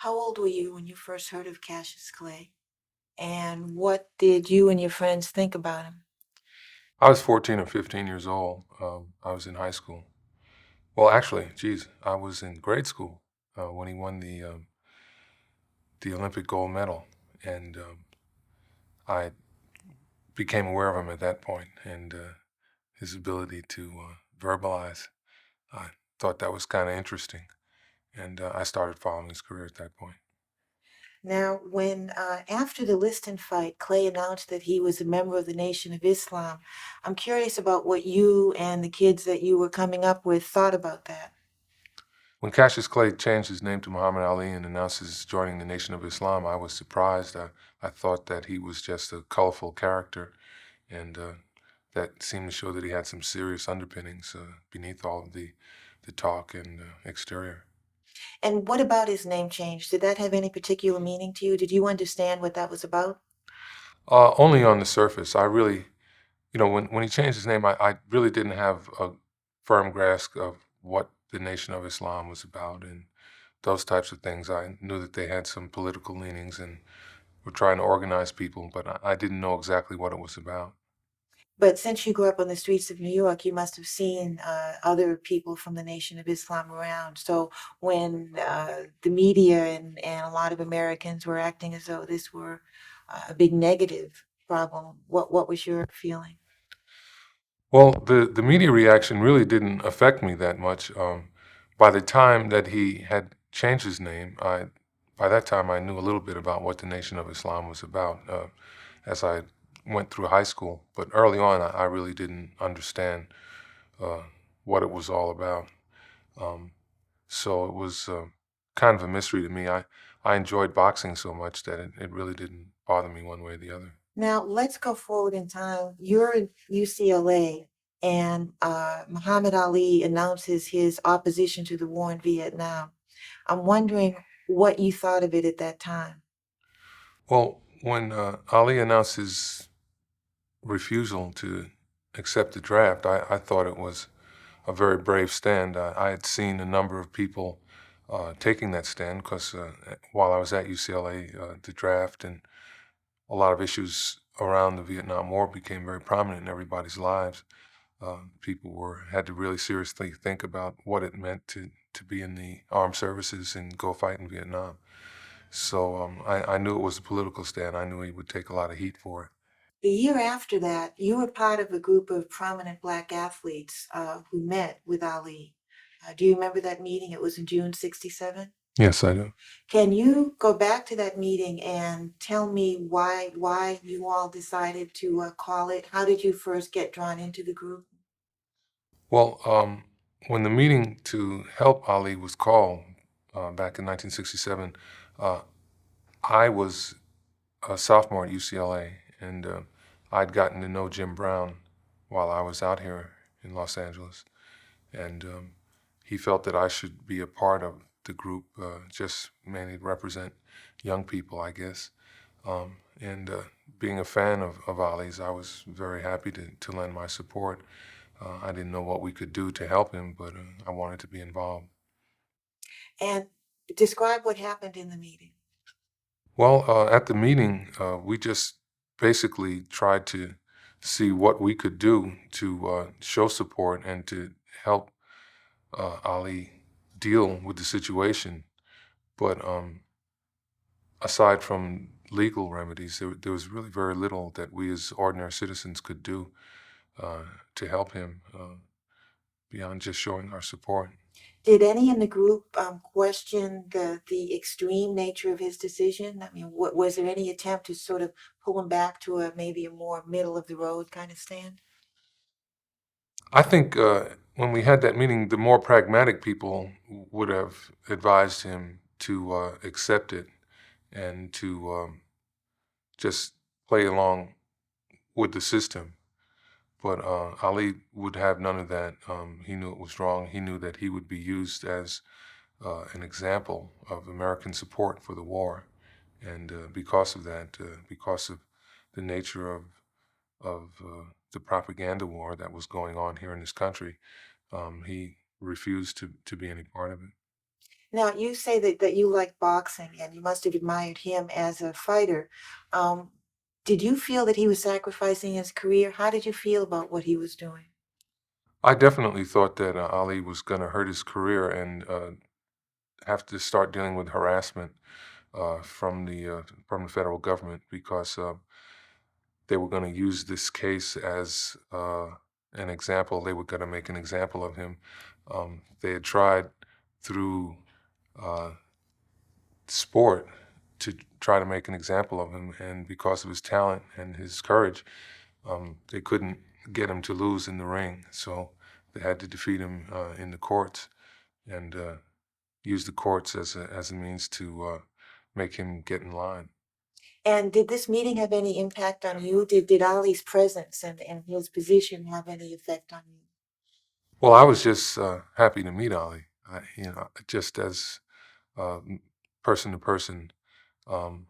How old were you when you first heard of Cassius Clay? And what did you and your friends think about him? I was 14 or 15 years old. I was in high school. Well, actually, geez, I was in grade school when he won the Olympic gold medal, and I became aware of him at that point, and his ability to verbalize. I thought that was kind of interesting, and I started following his career at that point. Now, when after the Liston fight, Clay announced that he was a member of the Nation of Islam, I'm curious about what you and the kids that you were coming up with thought about that. When Cassius Clay changed his name to Muhammad Ali and announced his joining the Nation of Islam, I was surprised. I thought that he was just a colorful character, and that seemed to show that he had some serious underpinnings beneath all of the talk and exterior. And what about his name change? Did that have any particular meaning to you? Did you understand what that was about? Only on the surface. I really, when he changed his name, I really didn't have a firm grasp of what the Nation of Islam was about and those types of things. I knew that they had some political leanings and were trying to organize people, but I didn't know exactly what it was about. But since you grew up on the streets of New York, you must have seen other people from the Nation of Islam around. So when the media and a lot of Americans were acting as though this were a big negative problem, what was your feeling? Well, the media reaction really didn't affect me that much. By the time that he had changed his name, by that time I knew a little bit about what the Nation of Islam was about as I went through high school. But early on, I really didn't understand uh, what it was all about. Um, so it was kind of a mystery to me. I enjoyed boxing so much that it really didn't bother me one way or the other. Now let's go forward in time. You're in UCLA, and Muhammad Ali announces his opposition to the war in Vietnam. I'm wondering what you thought of it at that time. Well, when Ali announced his refusal to accept the draft, I thought it was a very brave stand. I had seen a number of people taking that stand because while I was at UCLA, the draft and a lot of issues around the Vietnam War became very prominent in everybody's lives. People had to really seriously think about what it meant to be in the armed services and go fight in Vietnam. So I knew it was a political stand. I knew he would take a lot of heat for it. The year after that, you were part of a group of prominent Black athletes who met with Ali. Do you remember that meeting? It was in June 67. Yes, I do. Can you go back to that meeting and tell me why you all decided to call it? How did you first get drawn into the group? Well, when the meeting to help Ali was called back in 1967, uh, I was a sophomore at UCLA, and I'd gotten to know Jim Brown while I was out here in Los Angeles, and he felt that I should be a part of the group, just mainly to represent young people, I guess. And being a fan of Ali's, I was very happy to lend my support. I didn't know what we could do to help him, but I wanted to be involved. And describe what happened in the meeting. Well, at the meeting, we just basically tried to see what we could do to show support and to help Ali deal with the situation. But aside from legal remedies, there was really very little that we as ordinary citizens could do uh, to help him beyond just showing our support. Did any in the group question the extreme nature of his decision? I mean, was there any attempt to sort of pull him back to a maybe a more middle of the road kind of stand? I think when we had that meeting, the more pragmatic people would have advised him to accept it and to just play along with the system. But Ali would have none of that. He knew it was wrong. He knew that he would be used as an example of American support for the war. And because of that, because of the nature of the propaganda war that was going on here in this country, he refused to be any part of it. Now, you say that you like boxing and you must have admired him as a fighter. Um, did you feel that he was sacrificing his career? How did you feel about what he was doing? I definitely thought that Ali was going to hurt his career and have to start dealing with harassment from the federal government because they were going to use this case as an example. They were going to make an example of him. They had tried through uh, sport to try to make an example of him, and because of his talent and his courage, they couldn't get him to lose in the ring. So they had to defeat him in the courts and use the courts as a means to make him get in line. And did this meeting have any impact on you? Did Ali's presence and his position have any effect on you? Well, I was just happy to meet Ali. Just as m- person to person, um,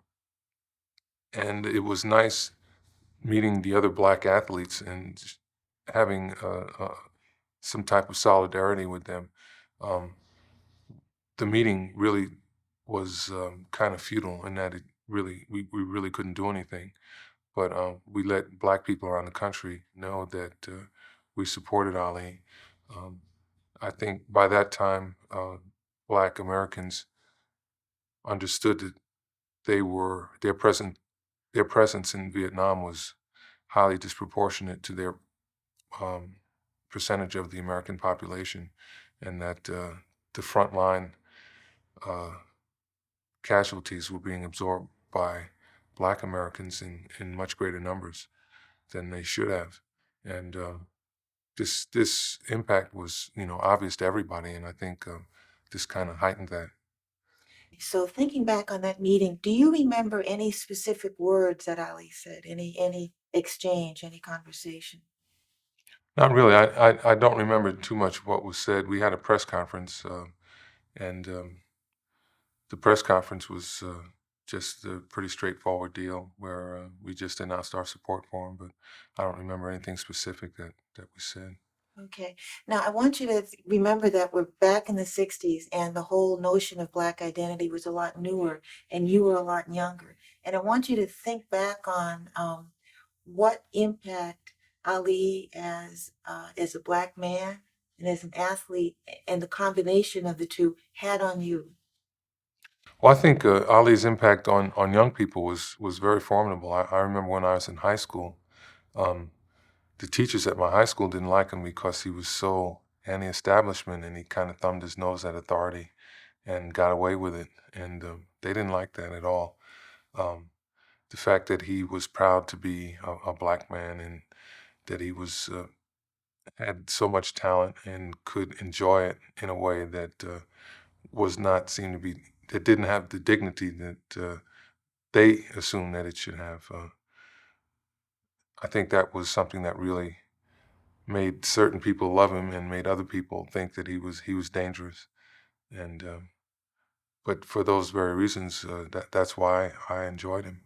and it was nice meeting the other black athletes and just having some type of solidarity with them. Um, the meeting really was kind of futile in that we really couldn't do anything. But we let black people around the country know that we supported Ali. Um, I think by that time, black Americans understood that they were their presence in Vietnam was highly disproportionate to their um, percentage of the American population, and that the frontline uh, casualties were being absorbed by Black Americans in much greater numbers than they should have, and this impact was obvious to everybody, and I think this kind of heightened that. So thinking back on that meeting, do you remember any specific words that Ali said? Any exchange, any conversation? Not really. I don't remember too much of what was said. We had a press conference, and the press conference was just a pretty straightforward deal where we just announced our support for him, but I don't remember anything specific that we said. Okay. Now, I want you to remember that we're back in the 60s and the whole notion of Black identity was a lot newer and you were a lot younger. And I want you to think back on what impact Ali as a Black man and as an athlete and the combination of the two had on you. Well, I think Ali's impact on young people was very formidable. I remember when I was in high school, um, the teachers at my high school didn't like him because he was so anti-establishment and he kind of thumbed his nose at authority and got away with it. And they didn't like that at all. Um, the fact that he was proud to be a black man and that he was had so much talent and could enjoy it in a way that was not seen to be that didn't have the dignity that they assumed that it should have. I think that was something that really made certain people love him and made other people think that he was dangerous. And but for those very reasons, that's why I enjoyed him.